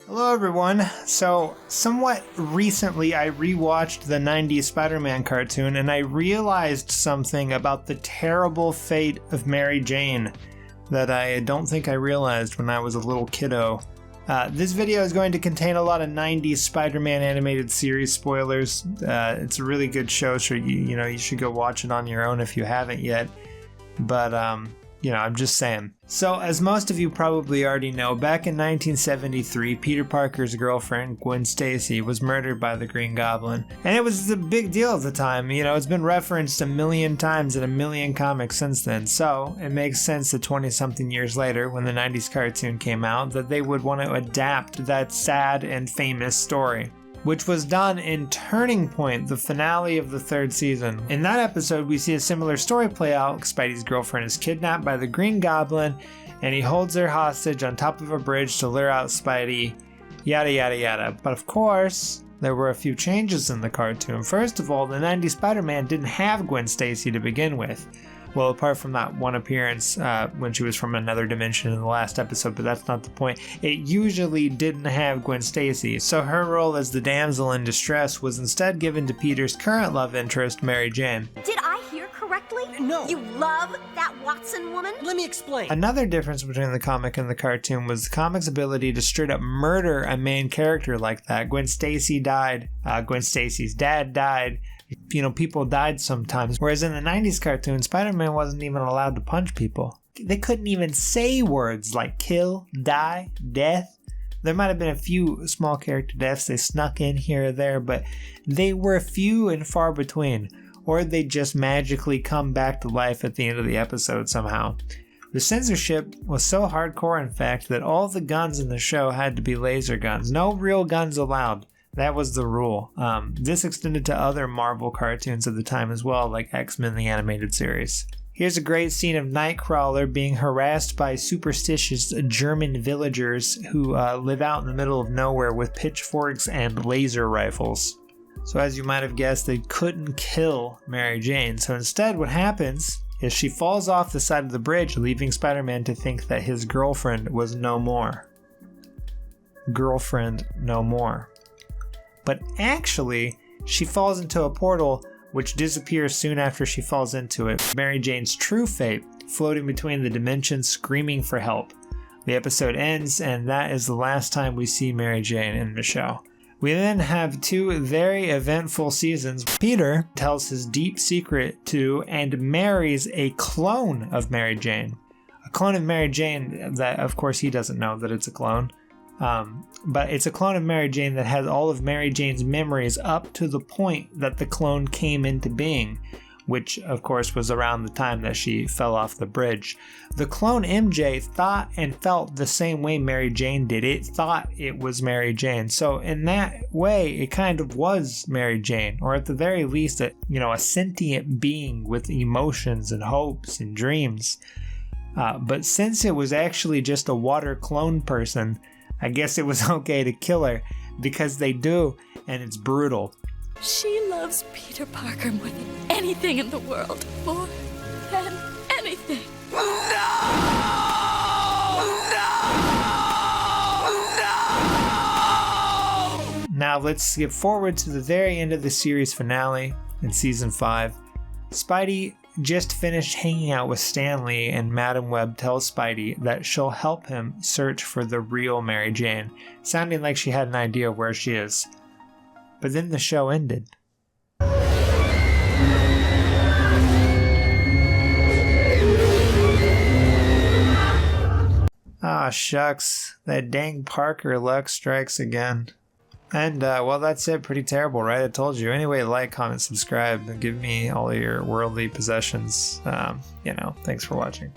Hello everyone. So, somewhat recently I rewatched the 90's Spider-Man cartoon and I realized something about the terrible fate of Mary Jane that I don't think I realized when I was a little kiddo. This video is going to contain a lot of 90's Spider-Man animated series spoilers. It's a really good show, so you should go watch it on your own if you haven't yet. But I'm just saying. So, as most of you probably already know, back in 1973, Peter Parker's girlfriend, Gwen Stacy, was murdered by the Green Goblin. And it was a big deal at the time. It's been referenced a million times in a million comics since then. So, it makes sense that 20-something years later, when the 90's cartoon came out, that they would want to adapt that sad and famous story, which was done in Turning Point, the finale of the third season. In that episode, we see a similar story play out. Spidey's girlfriend is kidnapped by the Green Goblin, and he holds her hostage on top of a bridge to lure out Spidey, yada yada yada. But of course, there were a few changes in the cartoon. First of all, the 90's Spider-Man didn't have Gwen Stacy to begin with. Well, apart from that one appearance when she was from another dimension in the last episode, but that's not the point. It usually didn't have Gwen Stacy, so her role as the damsel in distress was instead given to Peter's current love interest, Mary Jane. Did I hear correctly? No. You love that Watson woman? Let me explain. Another difference between the comic and the cartoon was the comic's ability to straight up murder a main character like that. Gwen Stacy died. Gwen Stacy's dad died. People died sometimes. Whereas in the 90's cartoon, Spider-Man wasn't even allowed to punch people. They couldn't even say words like kill, die, death. There might have been a few small character deaths they snuck in here or there, but they were few and far between. Or they'd just magically come back to life at the end of the episode somehow. The censorship was so hardcore, in fact, that all the guns in the show had to be laser guns. No real guns allowed. That was the rule. This extended to other Marvel cartoons of the time as well, like X-Men the Animated Series. Here's a great scene of Nightcrawler being harassed by superstitious German villagers who live out in the middle of nowhere with pitchforks and laser rifles. So as you might have guessed, they couldn't kill Mary Jane. So instead what happens is she falls off the side of the bridge, leaving Spider-Man to think that his girlfriend was no more. Girlfriend no more. But actually, she falls into a portal which disappears soon after she falls into it. Mary Jane's true fate, floating between the dimensions, screaming for help. The episode ends, and that is the last time we see Mary Jane in the show. We then have two very eventful seasons. Peter tells his deep secret to and marries a clone of Mary Jane. A clone of Mary Jane that, of course, he doesn't know that it's a clone. But it's a clone of Mary Jane that has all of Mary Jane's memories up to the point that the clone came into being, which of course was around the time that she fell off the bridge. The clone MJ thought and felt the same way Mary Jane did. It thought it was Mary Jane. So in that way, it kind of was Mary Jane, or at the very least, a sentient being with emotions and hopes and dreams. But since it was actually just a water clone person, I guess it was okay to kill her, because they do, and it's brutal. She loves Peter Parker more than anything in the world. More than anything. No! No! Now let's skip forward to the very end of the series finale in season 5. Spidey just finished hanging out with Stan Lee, and Madam Web tells Spidey that she'll help him search for the real Mary Jane, sounding like she had an idea of where she is. But then the show ended. Ah, shucks. That dang Parker luck strikes again. And, well, that's it. Pretty terrible, right? I told you. Anyway, like, comment, subscribe, and give me all your worldly possessions. Thanks for watching.